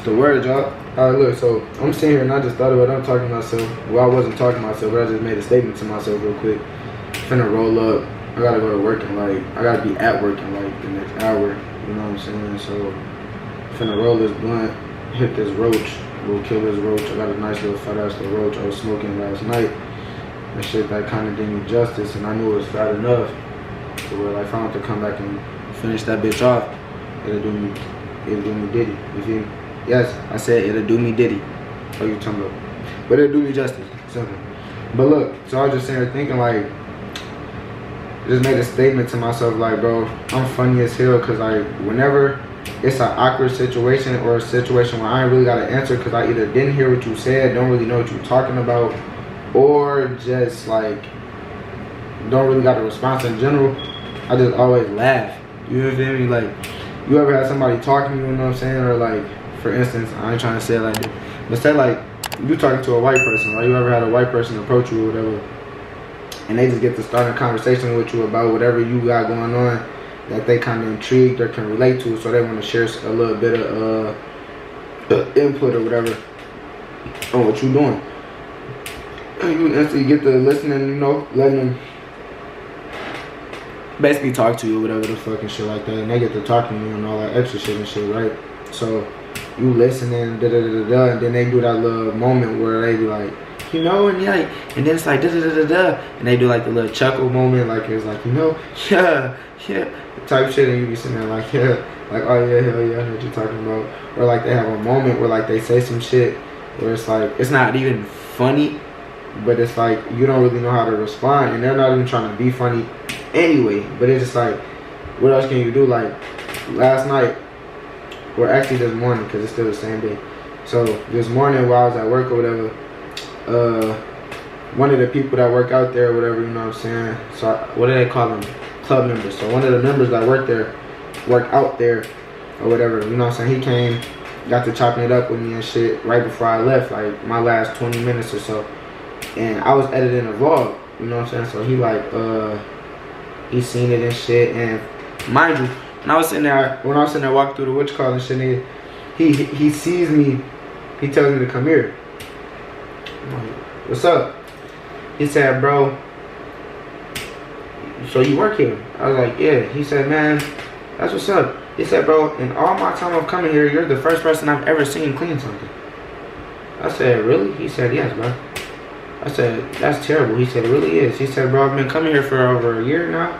the word, y'all. Alright, look, so I'm sitting here and I just thought about it. I'm talking to myself. Well, I wasn't talking to myself, but I just made a statement to myself real quick. Finna roll up. I gotta go to work in like, I gotta be at work in like the next hour. You know what I'm saying? So, finna roll this blunt, hit this roach. We'll kill this roach. I got a nice little fat ass little roach I was smoking last night. That shit that kind of did me justice, and I knew it was fat enough to where like, if I want to come back and finish that bitch off, it'll do me diddy. You feel me? Yes, I said it'll do me diddy. What you talking about? But it'll do me justice. Simple. But look, so I was just sitting there thinking like, just made a statement to myself like, bro, I'm funny as hell, cause like whenever it's an awkward situation or a situation where I ain't really got an answer because I either didn't hear what you said, don't really know what you're talking about, or just like don't really got a response in general, I just always laugh. You feel me? Like, you ever had somebody talking to you, you know what I'm saying? Or like, for instance, I ain't trying to say it like this, but say like you talking to a white person, like you ever had a white person approach you or whatever, and they just get to start a conversation with you about whatever you got going on that they kind of intrigued or can relate to, so they want to share a little bit of input or whatever on what you're doing. And you instantly get to listening, you know, letting them basically talk to you or whatever the fucking shit like that, and they get to talking to you and all that extra shit and shit, right? So you listening, da da da da, and then they do that little moment where they be like, you know, and like, and then it's like da da da da da, and they do like the little chuckle moment, like it's like, you know, yeah, type shit, and you be sitting there like, yeah, like, oh yeah, hell yeah, I know what you're talking about. Or like they have a moment where like they say some shit where it's like, it's not even funny, but it's like you don't really know how to respond, and they're not even trying to be funny anyway, but it's just like, what else can you do? Like last night, or actually this morning, because it's still the same day. So this morning while I was at work or whatever, one of the people that work out there or whatever, you know what I'm saying, so what do they call them? Club members. So one of the members that work out there or whatever, you know what I'm saying, he came, got to chopping it up with me and shit right before I left, like my last 20 minutes or so, and I was editing a vlog, you know what I'm saying, so he like he seen it and shit, and mind you, when I was sitting there walking through the witch call and shit, he sees me, he tells me to come here. I'm like, what's up? He said, bro, so you work here? I was like, yeah. He said, man, that's what's up. He said, bro, in all my time of coming here, you're the first person I've ever seen clean something. I said, really? He said, yes, bro. I said, that's terrible. He said, it really is. He said, bro, I've been coming here for over a year now.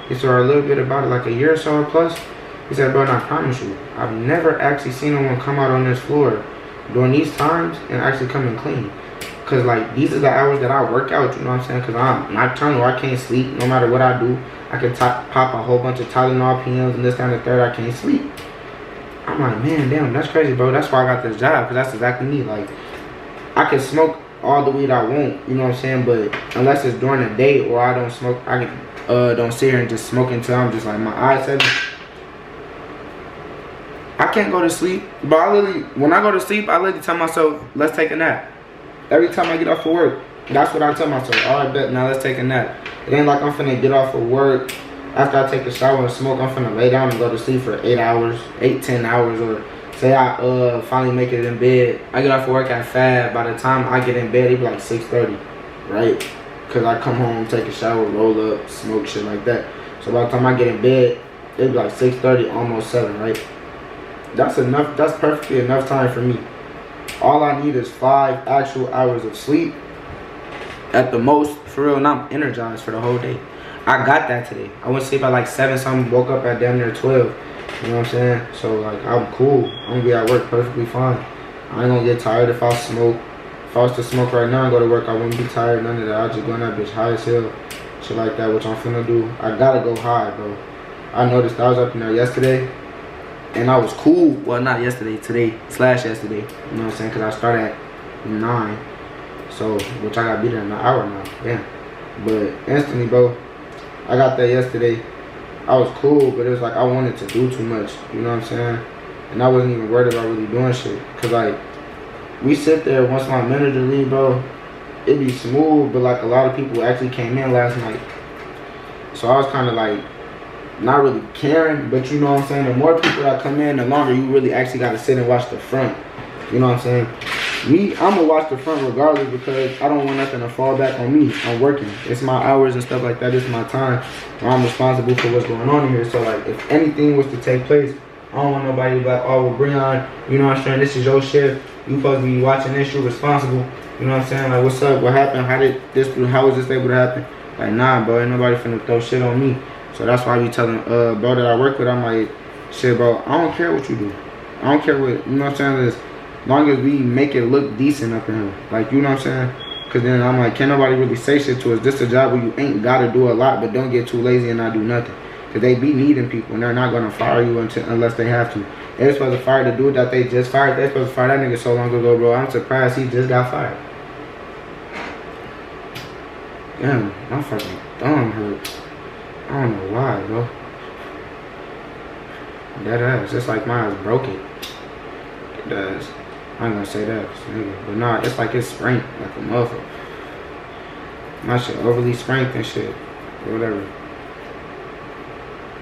He said, a little bit about it, like a year or so plus. He said, bro, and I promise you, I've never actually seen anyone come out on this floor during these times and actually come and clean. Because, like, these are the hours that I work out, you know what I'm saying? Because I'm nocturnal, I can't sleep no matter what I do. I can pop a whole bunch of Tylenol PMs and this, that, and the third. I can't sleep. I'm like, man, damn, that's crazy, bro. That's why I got this job, because that's exactly me. Like, I can smoke all the weed I want, you know what I'm saying? But unless it's during the day or I don't smoke, I can, don't sit here and just smoke until I'm just like, my eyes heavy. I can't go to sleep, but I literally, when I go to sleep, I literally tell myself, let's take a nap. Every time I get off of work, that's what I tell myself. All right, bet, now let's take a nap. It ain't like I'm finna get off of work, after I take a shower and smoke, I'm finna lay down and go to sleep for 8 hours, 10 hours, or say I finally make it in bed. I get off of work at 5, by the time I get in bed, it be like 6:30, right? Because I come home, take a shower, roll up, smoke, shit like that. So by the time I get in bed, it be like 6:30, almost 7, right? That's enough, that's perfectly enough time for me. All I need is 5 actual hours of sleep at the most, for real, and I'm energized for the whole day. I got that today. I went to sleep at like 7 something, woke up at damn near 12. You know what I'm saying? So like, I'm cool. I'm gonna be at work perfectly fine. I ain't gonna get tired if I smoke. If I was to smoke right now and go to work, I wouldn't be tired, none of that. I'll just go in that bitch high as hell. Shit like that, which I'm finna do. I gotta go high, bro. I noticed I was up in there yesterday, and I was cool. Well, not yesterday, today/yesterday. You know what I'm saying? Because I start at 9. So, which I got to be there in an hour now. Damn. But instantly, bro, I got there yesterday. I was cool, but it was like I wanted to do too much. You know what I'm saying? And I wasn't even worried about really doing shit. Because, like, we sit there, once my manager leave, bro, it be smooth. But, like, a lot of people actually came in last night. So I was kind of like, not really caring, but you know what I'm saying, the more people that come in, the longer you really actually got to sit and watch the front. You know what I'm saying? I'm going to watch the front regardless because I don't want nothing to fall back on me. I'm working. It's my hours and stuff like that. It's my time. I'm responsible for what's going on here. So, like, if anything was to take place, I don't want nobody to be like, oh, well, Breon, you know what I'm saying, this is your shift. You supposed to be watching this. You're responsible. You know what I'm saying? Like, what's up? What happened? How was this able to happen? Like, nah, bro. Ain't nobody finna throw shit on me. So that's why I be telling bro that I work with, I'm like, shit, bro, I don't care what you do. I don't care what, you know what I'm saying, as long as we make it look decent up in here. Like, you know what I'm saying? Because then I'm like, can't nobody really say shit to us. This is a job where you ain't got to do a lot, but don't get too lazy and not do nothing. Because they be needing people, and they're not going to fire you unless they have to. They're supposed to fire the dude that they just fired. They're supposed to fire that nigga so long ago, bro. I'm surprised he just got fired. Damn, my fucking thumb hurt. I don't know why, bro. That ass. It's like my ass broke it. It does. I ain't gonna say that, nigga. But nah, it's like it's sprained like a motherfucker. My shit overly sprained and shit. Or whatever.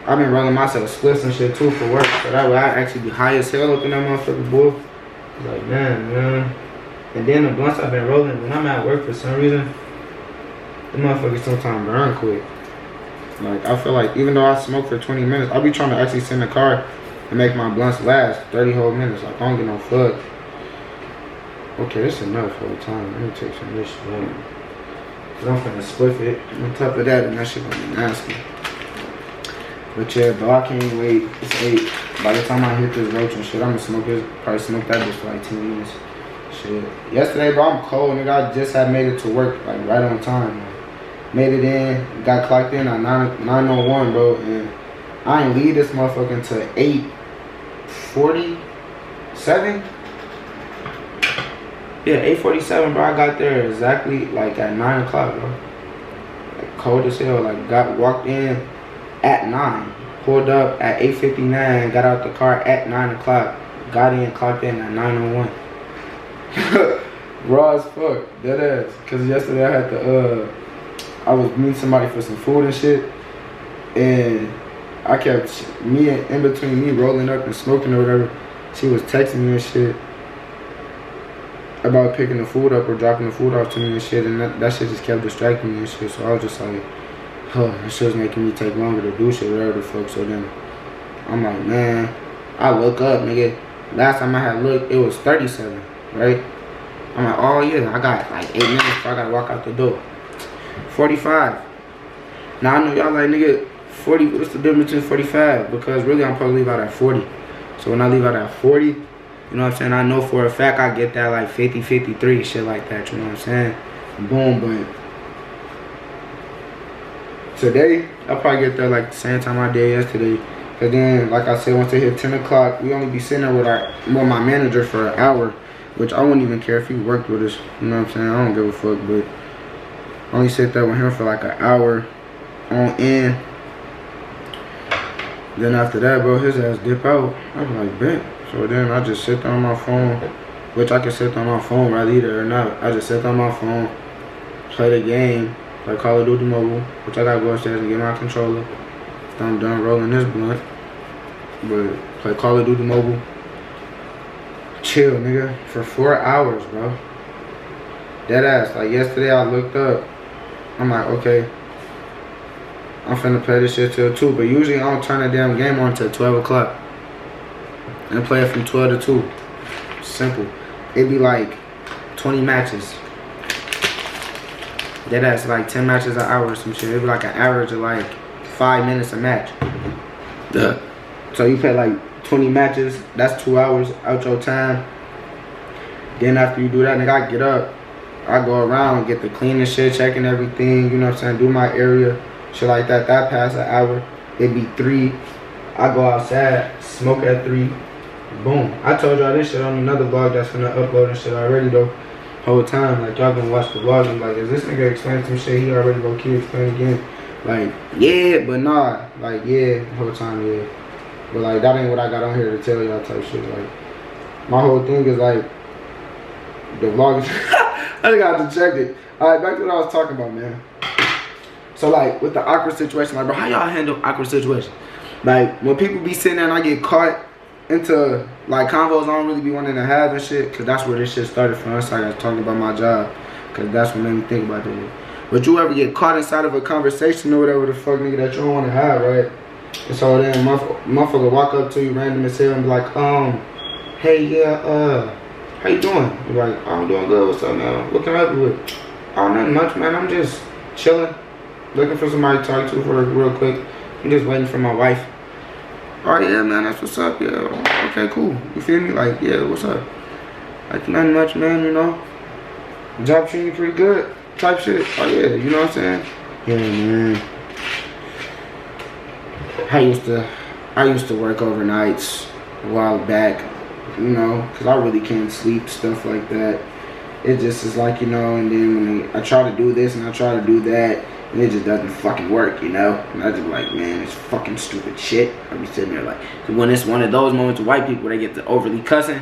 I've been rolling myself splits and shit too for work. So that way I actually be high as hell up in that motherfucker, boy. Like, man. And then the blunts I've been rolling, when I'm at work for some reason, the motherfuckers sometimes burn quick. Like, I feel like even though I smoke for 20 minutes, I'll be trying to actually sit in the car and make my blunts last 30 whole minutes. Like, I don't get no fuck. Okay, this is enough whole time. Let me take some of this shit out. Cause I'm finna spliff it. On top of that, and that shit gonna be nasty. But yeah, bro, I can't wait. It's 8. By the time I hit this roach and shit, I'm gonna smoke this. Probably smoke that bitch for like 10 minutes. Shit. Yesterday, bro, I'm cold, nigga. I just had made it to work, like, right on time. Like, made it in, got clocked in at 9:01, bro, and I ain't leave this motherfucker until 8:47. Yeah, 8:47, bro. I got there exactly like at 9 o'clock, bro. Like cold as hell. Like walked in at 9, pulled up at 8:59, got out the car at 9 o'clock, got in, clocked in at 9:01. Raw as fuck, dead ass. Cause yesterday I had to I was meeting somebody for some food and shit, and I kept in between me rolling up and smoking or whatever. She was texting me and shit about picking the food up or dropping the food off to me and shit, and that shit just kept distracting me and shit. So I was just like, that shit was making me take longer to do shit, whatever the fuck. So then I'm like, man, I look up, nigga. Last time I had looked, it was 37, right? I'm like, oh yeah, I got like 8 minutes before I gotta walk out the door. 45. Now I know y'all like, nigga, 40, what's the difference between 45? Because really I'm supposed to leave out at 40. So when I leave out at 40, you know what I'm saying, I know for a fact I get that like 50, 53, shit like that, you know what I'm saying? Boom, but today, I'll probably get there like the same time I did yesterday. Cause then, like I said, once it hit 10 o'clock, we only be sitting there with my manager for an hour, which I wouldn't even care if he worked with us, you know what I'm saying? I don't give a fuck, but I only sit there with him for like an hour on end. Then after that, bro, his ass dip out. I was like, bet. So then I just sit there on my phone, which I can sit there on my phone right either or not. I just sit there on my phone, play the game, play Call of Duty Mobile, which I gotta go upstairs and get my controller. After I'm done rolling this blunt. But play Call of Duty Mobile. Chill, nigga, for 4 hours, bro. Dead ass. Like yesterday I looked up. I'm like, okay, I'm finna play this shit till 2, but usually I don't turn the damn game on till 12 o'clock. And play it from 12 to 2. Simple. It'd be like 20 matches. That's like 10 matches an hour or some shit. It'd be like an average of like 5 minutes a match. Duh. So you play like 20 matches, that's 2 hours out your time. Then after you do that, nigga, I get up. I go around, get the cleaning shit, checking everything, you know what I'm saying, do my area, shit like that. That pass an hour. It'd be 3. I go outside, smoke at 3. Boom. I told y'all this shit on another vlog that's finna upload and shit already though. Whole time, like y'all been watching the vlog and like, is this nigga explaining some shit he already go keep explaining again? Like, yeah, but nah. Like, yeah, the whole time, yeah. But like, that ain't what I got on here to tell y'all type shit. Like, my whole thing is like, the vlog is, I think I have to check it. Alright, back to what I was talking about, man. So like with the awkward situation, like bro, how y'all handle awkward situations? Like when people be sitting there and I get caught into like convos I don't really be wanting to have and shit, cause that's where this shit started from. That's like I was talking about my job, cause that's what made me think about this. But you ever get caught inside of a conversation or whatever the fuck nigga that you don't want to have, right? And so then motherfucker walk up to you random as hell and be like, hey yeah, how you doing? You're like, oh, I'm doing good, what's up man? What can I help you with? Oh, nothing much man, I'm just chilling, looking for somebody to talk to for real quick. I'm just waiting for my wife. Oh yeah man, that's what's up, yeah, okay cool, you feel me? Like, yeah, what's up? Like, nothing much man, you know, job treating you pretty good, type shit. Oh yeah, you know what I'm saying? Yeah man, I used to work overnights a while back, you know, cause I really can't sleep, stuff like that. It just is like, you know, and then when I try to do this and I try to do that, and it just doesn't fucking work, you know? And I just be like, man, it's fucking stupid shit. I be sitting there like, when it's one of those moments with white people where they get to overly cussing,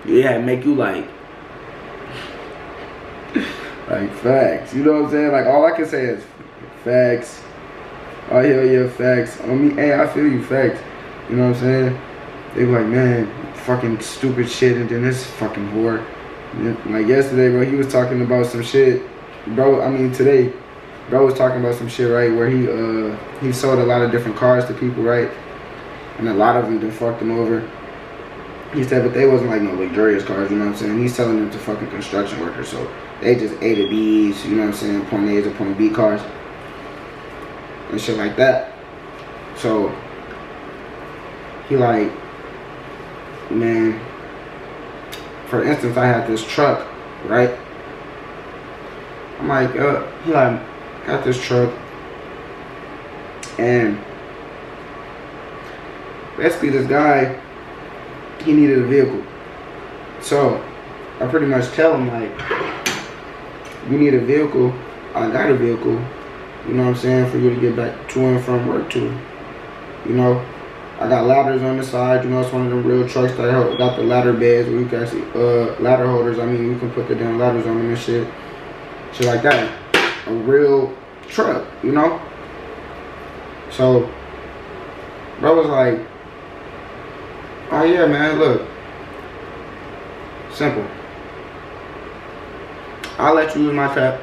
yeah, make you like facts, you know what I'm saying? Like, all I can say is facts. Oh, hell yeah, facts. I mean, hey, I feel you, facts. You know what I'm saying? They be like, man, fucking stupid shit, and then this fucking whore. Like yesterday, bro, he was talking about some shit. Bro, I mean, today, bro was talking about some shit, right, where he sold a lot of different cars to people, right? And a lot of them done fucked him over. He said, but they wasn't like no luxurious cars, you know what I'm saying? He's selling them to fucking construction workers, so they just A to B's, you know what I'm saying? Point A to point B cars. And shit like that. So, he like, man, for instance, I had this truck, right? I'm like, he like, got this truck, and basically this guy, he needed a vehicle. So I pretty much tell him like, you need a vehicle, I got a vehicle, you know what I'm saying, for you to get back to and from work to. You know, I got ladders on the side, you know, it's one of them real trucks that got the ladder beds where you can actually, ladder holders, I mean, you can put the damn ladders on them and shit like that. A real truck, you know? So, bro was like, oh yeah, man, look, simple. I'll let you use my trap.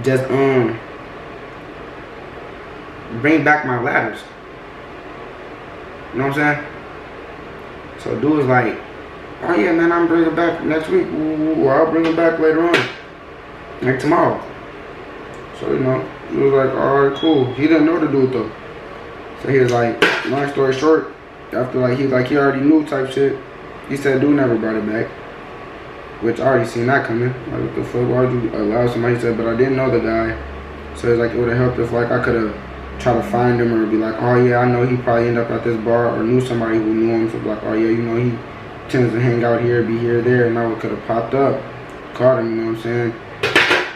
Just, bring back my ladders. You know what I'm saying? So dude was like, oh yeah, man, I'm bringing it back next week, or I'll bring it back later on, like tomorrow. So, you know, he was like, alright, cool. He didn't know to do it though. So he was like, long story short, after like he already knew type shit, he said dude never brought it back. Which I already seen that coming. Like, what the fuck, why would you allow somebody? He said, but I didn't know the guy. So it's like, it would have helped if like I could have tried to find him, or be like, oh yeah, I know he probably ended up at this bar, or knew somebody who knew him. So like, oh yeah, you know, he tends to hang out here, be here, there, and I could have popped up, caught him, you know what I'm saying?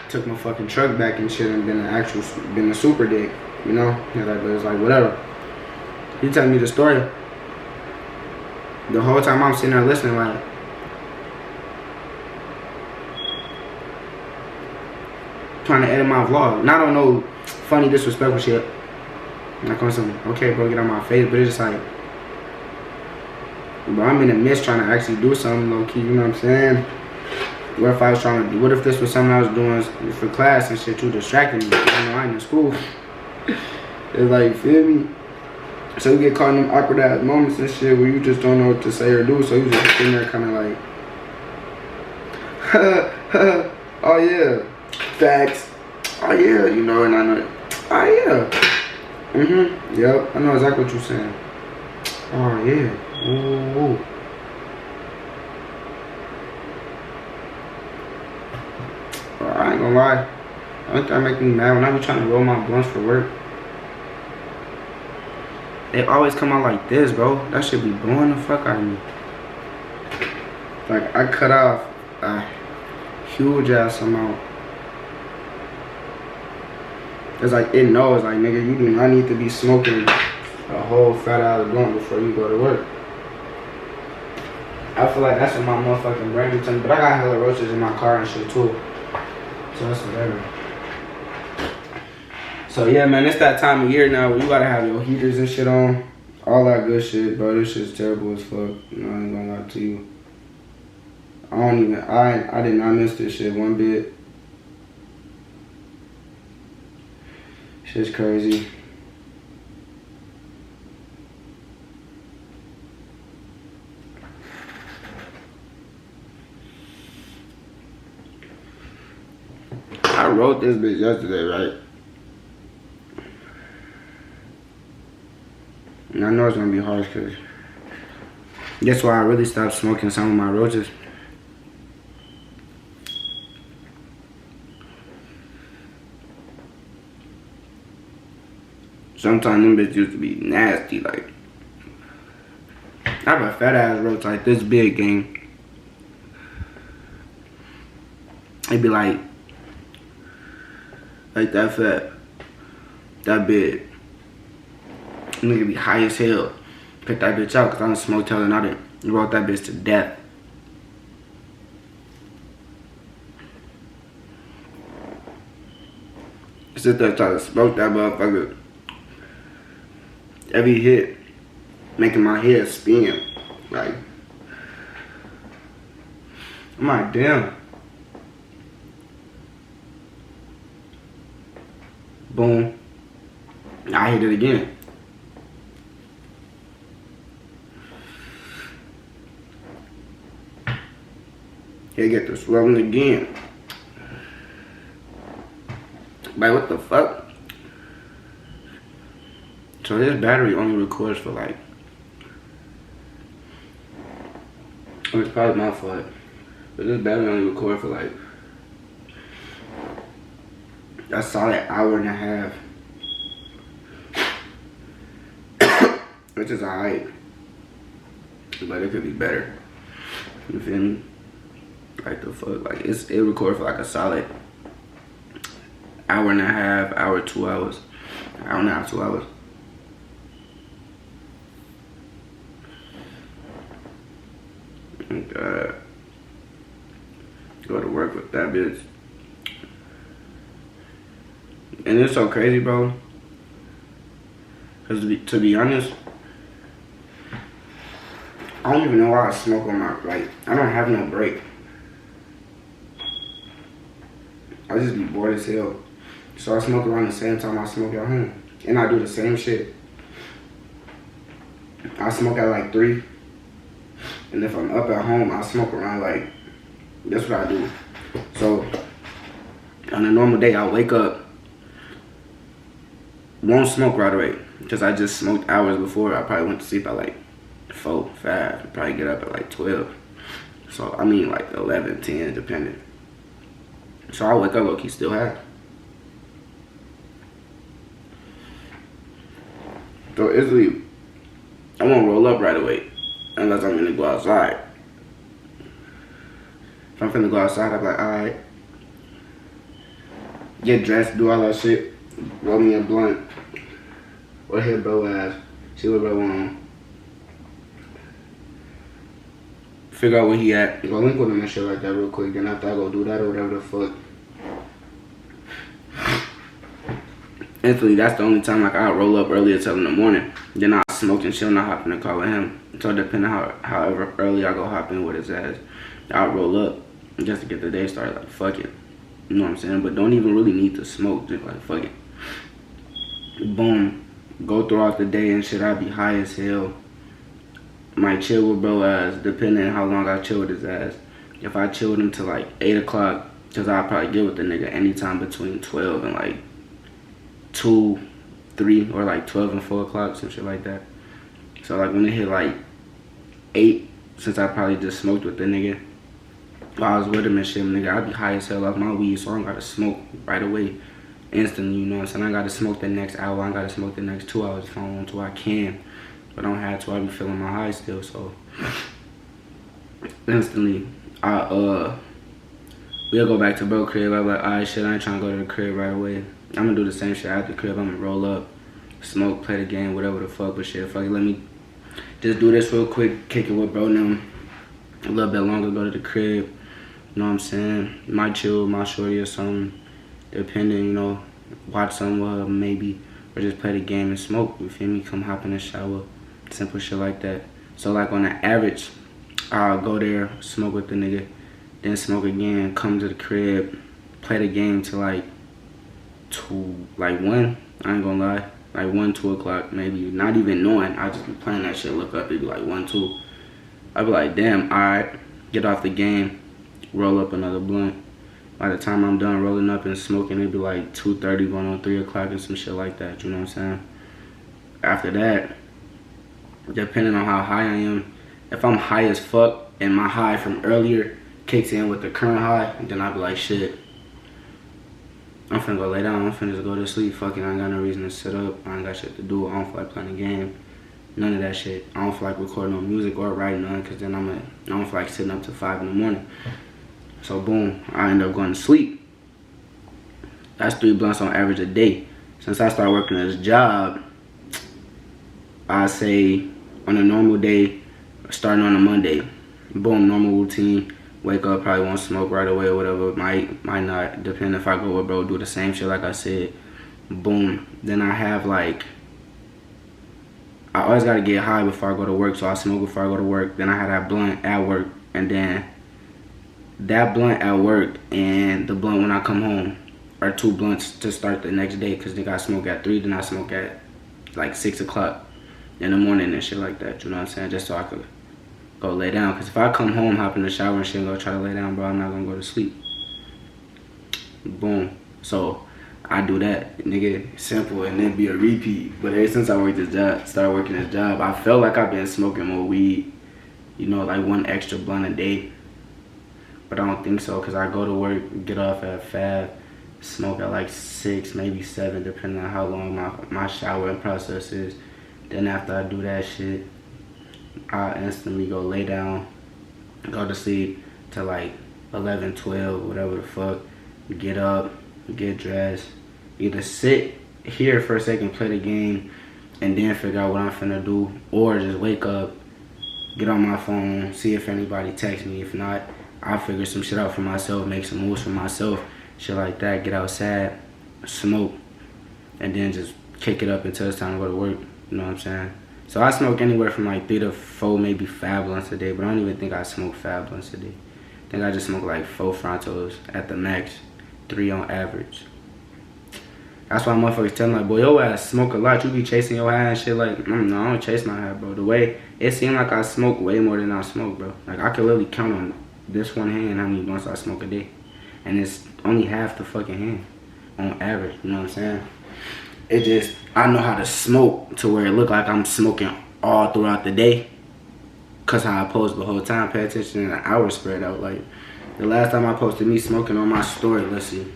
Took my fucking truck back and shit, and been a super dick, you know? Yeah, like, but it's like, whatever. He telling me the story. The whole time I'm sitting there listening, like, trying to edit my vlog. Not on no funny, disrespectful shit. Like on some, okay, bro, get on my face, but it's just like, bro, I'm in the midst trying to actually do something low key, you know what I'm saying? What if I was trying to do, what if this was something I was doing for class and shit, you distracting me, you know, I ain't in school. It's like, feel me? So you get caught in them awkward ass moments and shit where you just don't know what to say or do, so you just sitting there kind of like, oh yeah, facts, oh yeah, you know, and I know, oh yeah, yep, I know exactly what you're saying, oh yeah, ooh. I ain't gonna lie, I think that make me mad when I be trying to roll my blunts for work. They always come out like this, bro. That should be blowing the fuck out of me. Like, I cut off a huge ass amount. It's like, it knows, like, nigga, you do not need to be smoking a whole fat ass blunt before you go to work. I feel like that's what my motherfucking brain is telling me. But I got hella roaches in my car and shit, too. So that's whatever. So yeah, man, it's that time of year now where you gotta have your heaters and shit on. All that good shit, bro. This shit's terrible as fuck. You know, I ain't gonna lie to you. I did not miss this shit one bit. Shit's crazy. I wrote this bitch yesterday, right? And I know it's gonna be harsh because that's why I really stopped smoking some of my roaches. Sometimes them bitches used to be nasty, like I have a fat ass roach like this big, gang. It'd be like that fat, that big. Nigga be high as hell. Pick that bitch out because I done smoked hell and I done wrote that bitch to death. Sit there trying to smoke that motherfucker. Every hit making my head spin. Like, I'm like, damn. Boom. I hit it again. Here get this rolling again. Like, what the fuck? So this battery only records for like, it's probably my fault, but this battery only records for like a solid hour and a half. Which is alright, but it could be better. You feel me? Like the fuck, like it records for like a solid hour and a half, hour, 2 hours, hour and a half, 2 hours. And go to work with that bitch. And it's so crazy, bro. Cause to be honest, I don't even know why I smoke on my, like, I don't have no break. I just be bored as hell. So I smoke around the same time I smoke at home. And I do the same shit. I smoke at like 3. And if I'm up at home, I smoke around like, that's what I do. So on a normal day, I'll wake up, won't smoke right away. Because I just smoked hours before. I probably went to sleep at like 4, 5. Probably get up at like 12. So I mean like 11, 10, depending. So I wake up low-key still high. So easily, I won't roll up right away unless I'm gonna go outside. If I'm finna go outside, I'm like, alright. Get dressed, do all that shit, roll me a blunt, or hit bro ass, see what bro want. Figure out where he at, go link with him and shit like that real quick, then after I go do that or whatever the fuck. Instantly, that's the only time like I'll roll up earlier till in the morning. Then I'll smoke and chill and I'll hop in the car with him. So depending however early I go hop in with his ass, I'll roll up just to get the day started. Like, fuck it. You know what I'm saying? But don't even really need to smoke. Just like, fuck it. Boom. Go throughout the day and shit. I'll be high as hell. Might chill with bro ass, depending on how long I chill with his ass. If I chill with him till like 8 o'clock, because I'll probably get with the nigga anytime between 12 and like 2, 3, or like 12 and 4 o'clock, some shit like that. So like when it hit like 8, since I probably just smoked with the nigga, while I was with him and shit, nigga, I'd be high as hell off my weed, so I don't gotta smoke right away, instantly, you know what I'm saying? I gotta smoke the next hour, I gotta smoke the next 2 hours if I want to, I can. But I don't have to, I be feeling my high still, so instantly, we'll go back to bro crib. I'm like, alright, shit, I ain't trying to go to the crib right away. I'm gonna do the same shit at the crib. I'm gonna roll up, smoke, play the game, whatever the fuck, but shit, fuck it, let me just do this real quick, kick it with bro now. A little bit longer, go to the crib, you know what I'm saying? Might chill with my shorty or something, depending, you know, watch some maybe, or just play the game and smoke. You feel me? Come hop in the shower, simple shit like that. So like on the average, I'll go there, smoke with the nigga, then smoke again, come to the crib, play the game till like 2, like 1. I ain't gonna lie, like 1, 2 o'clock maybe. Not even knowing, I just be playing that shit. Look up, it be like 1, 2. I be like, damn, alright, get off the game, roll up another blunt. By the time I'm done rolling up and smoking, it be like 2:30, going on 3 o'clock and some shit like that. You know what I'm saying? After that, depending on how high I am, if I'm high as fuck and my high from earlier kicks in with the current high, then I be like, shit, I'm finna go lay down. I'm finna just go to sleep. Fucking, I ain't got no reason to sit up. I ain't got shit to do. I don't feel like playing a game. None of that shit. I don't feel like recording no music or writing none, because then I don't feel like sitting up till 5 in the morning. So boom, I end up going to sleep. That's 3 blunts on average a day. Since I started working this job, I say on a normal day, starting on a Monday, boom, normal routine. Wake up, probably won't smoke right away or whatever. Might not, depending if I go with bro, do the same shit like I said. Boom. Then I have like, I always gotta get high before I go to work, so I smoke before I go to work. Then I have that blunt at work, and then that blunt at work and the blunt when I come home are 2 blunts to start the next day, because nigga I smoke at 3, then I smoke at like 6 o'clock in the morning and shit like that, you know what I'm saying? Just so I could go lay down, because if I come home, hop in the shower and shit and go try to lay down, bro, I'm not gonna go to sleep. Boom. So I do that, nigga, simple, and then be a repeat. But ever since I worked this job, started working this job, I felt like I've been smoking more weed, you know, like 1 extra blunt a day. But I don't think so, because I go to work, get off at 5, smoke at like 6, maybe 7, depending on how long my showering process is. Then after I do that shit, I instantly go lay down, go to sleep till like 11, 12, whatever the fuck. Get up, get dressed, either sit here for a second, play the game, and then figure out what I'm finna do, or just wake up, get on my phone, see if anybody texts me. If not, I'll figure some shit out for myself, make some moves for myself, shit like that, get outside, smoke, and then just kick it up until it's time to go to work, you know what I'm saying? So I smoke anywhere from like 3 to 4, maybe 5 blunts a day, but I don't even think I smoke 5 blunts a day. I think I just smoke like 4 frontos at the max, 3 on average. That's why motherfuckers tell me like, boy, your ass smoke a lot, you be chasing your high and shit. Like, no, I don't chase my high, bro. The way, it seemed like I smoke way more than I smoke, bro. Like, I could literally count on this one hand how many blunts I smoke a day. And it's only half the fucking hand on average, you know what I'm saying? It just, I know how to smoke to where it look like I'm smoking all throughout the day. Cause how I post the whole time, pay attention to the hours spread out. Like, the last time I posted me smoking on my story, let's see.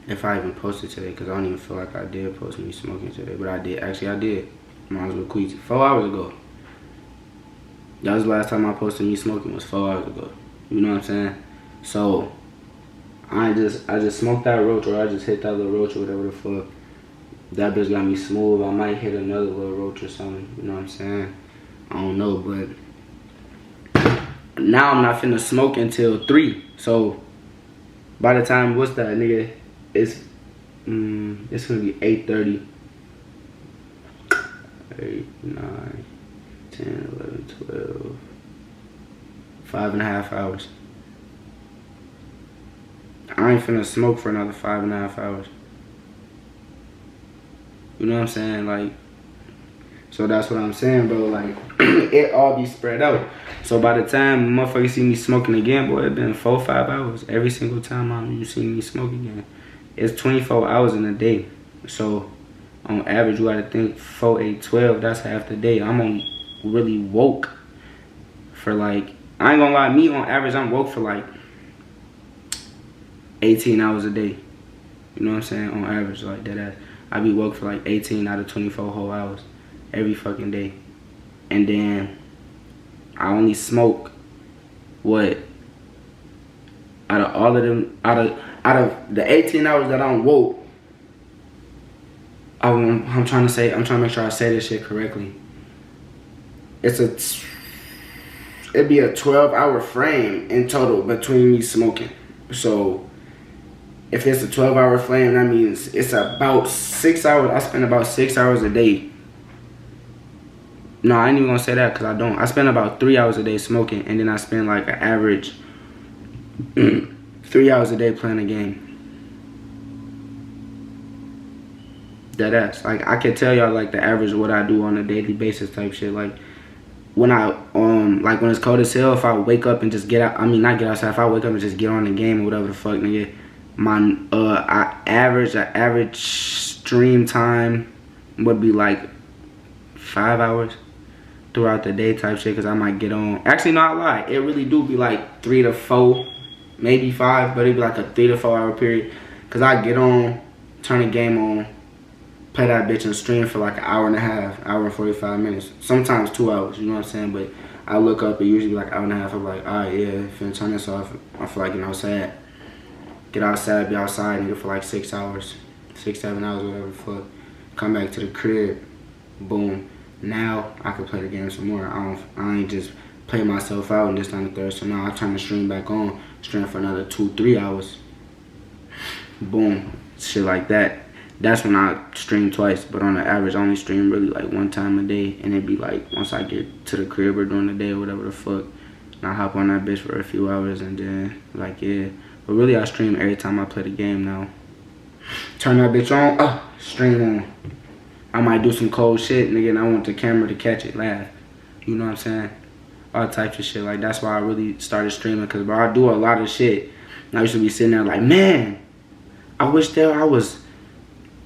If I even posted today, cause I don't even feel like I did post me smoking today, but I did. Actually, I did. Might as well quit. 4 hours ago. That was the last time I posted me smoking, was 4 hours ago. You know what I'm saying? So I just smoked that roach, or I just hit that little roach or whatever the fuck. That bitch got me smooth. I might hit another little roach or something. You know what I'm saying? I don't know, but now I'm not finna smoke until 3. So by the time, what's that, nigga? It's gonna be 8:30. 8, 9, 10, 11, 12. 5.5 hours. I ain't finna smoke for another 5.5 hours. You know what I'm saying? Like, so that's what I'm saying, bro. Like, it all be spread out. So by the time motherfuckers see me smoking again, boy, it been 4 or 5 hours. Every single time you see me smoke again. It's 24 hours in a day. So on average, you gotta think 4, 8, 12, that's half the day. I'm on really woke for like, I ain't gonna lie, me on average, I'm woke for like 18 hours a day. You know what I'm saying? On average, like that ass. I be woke for like 18 out of 24 whole hours every fucking day. And then I only smoke what? Out of all of them, out of the 18 hours that I'm woke, I'm trying to make sure I say this shit correctly. It'd be a 12-hour frame in total between me smoking. So if it's a 12-hour flame, that means it's about 6 hours. I spend about 6 hours a day. No, I ain't even gonna say that because I don't. I spend about 3 hours a day smoking, and then I spend like an average 3 hours a day playing a game. Deadass. Like, I can tell y'all like the average of what I do on a daily basis type shit. Like, when I like when it's cold as hell, if I wake up and just get out, I mean not get outside, if I wake up and just get on the game or whatever the fuck, nigga, my average stream time would be like 5 hours throughout the day type shit, because I might get on, actually not lie, it really do be like 3 to 4, maybe 5, but it'd be like a 3 to 4 hour period, because I get on, turn the game on, play that bitch and stream for like an hour and a half, hour and 45 minutes. Sometimes 2 hours, you know what I'm saying? But I look up, it usually like an hour and a half. I'm like, alright, yeah, finna turn this off. I feel like getting outside. Get outside, be outside, nigga, for like 6 hours. 6, 7 hours, whatever the fuck. Come back to the crib. Boom. Now I can play the game some more. I ain't just play myself out and this and the third. So now I turn the stream back on. Stream for another 2, 3 hours. Boom. Shit like that. That's when I stream twice, but on the average, I only stream really like 1 time a day, and it'd be like once I get to the crib or during the day or whatever the fuck, and I hop on that bitch for a few hours, and then like yeah. But really, I stream every time I play the game now. Turn that bitch on, stream on. I might do some cold shit, nigga, and I want the camera to catch it, laugh. You know what I'm saying? All types of shit. Like that's why I really started streaming, cause bro, I do a lot of shit. And I used to be sitting there like, man, I wish that I was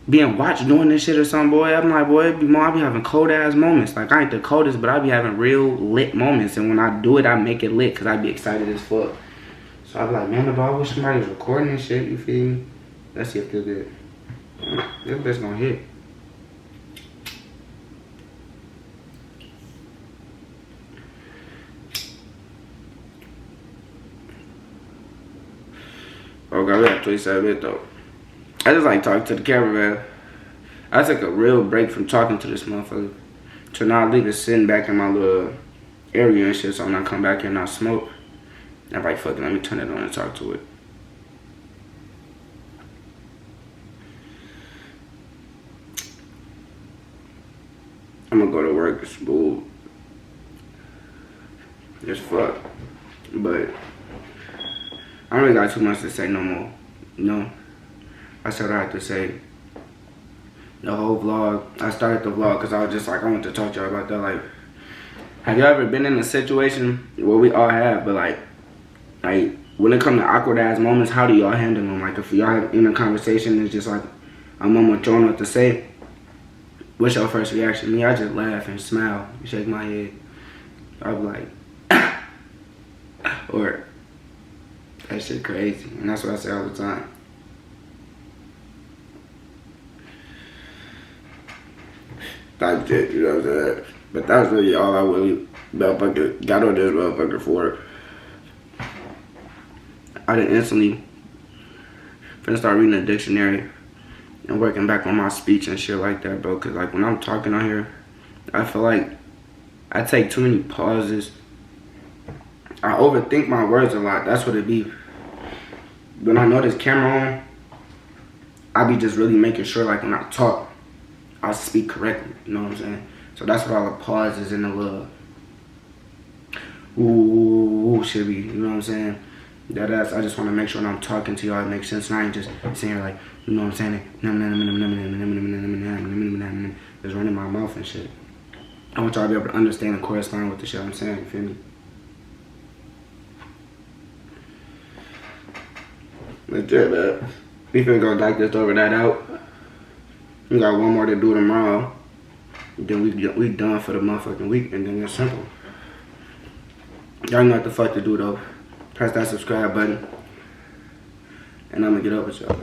being watched doing this shit or something, boy. I'm like, boy, I be having cold ass moments. Like I ain't the coldest, but I be having real lit moments. And when I do it, I make it lit because I be excited as fuck. So I be like, man, I wish somebody was recording this shit, you feel me? Let's see if this good. This bitch gonna hit. Oh god, we have 27 minutes though. I just like talking to the camera, man. I took a real break from talking to this motherfucker. So now I leave it sitting back in my little area and shit, so when I come back here and I smoke, I'm like, fuck it, let me turn it on and talk to it. I'm gonna go to work, it's bull. Just fuck. But I don't really got too much to say no more, you know? I said I had to say. The whole vlog, I started the vlog because I was just like, I want to talk to y'all about that. Like, have y'all ever been in a situation where we all have, but like when it comes to awkward ass moments, how do y'all handle them? Like if y'all in a conversation, it's just like a moment don't know what to say. What's your first reaction? Me, I just laugh and smile, shake my head. I'll be like, or that shit crazy, and that's what I say all the time. Type shit, you know what I'm saying? But that's really all I really motherfucker got on this motherfucker for. I done instantly finna start reading a dictionary and working back on my speech and shit like that, bro. Cause like when I'm talking on here, I feel like I take too many pauses. I overthink my words a lot. That's what it be. When I know this camera on, I be just really making sure like when I talk, I speak correctly, you know what I'm saying? So that's what all the pauses and the little ooh should be, you know what I'm saying? That's I just want to make sure when I'm talking to y'all it makes sense, and I ain't just sitting here like, you know what I'm saying? Just running my mouth and shit. I want y'all to be able to understand and correspond with the shit I'm saying, you feel me? That's it, man. We finna go like this over that out. We got one more to do tomorrow. Then we done for the motherfucking week, and then it's simple. Y'all know what the fuck to do though. Press that subscribe button, and I'm gonna get up with y'all.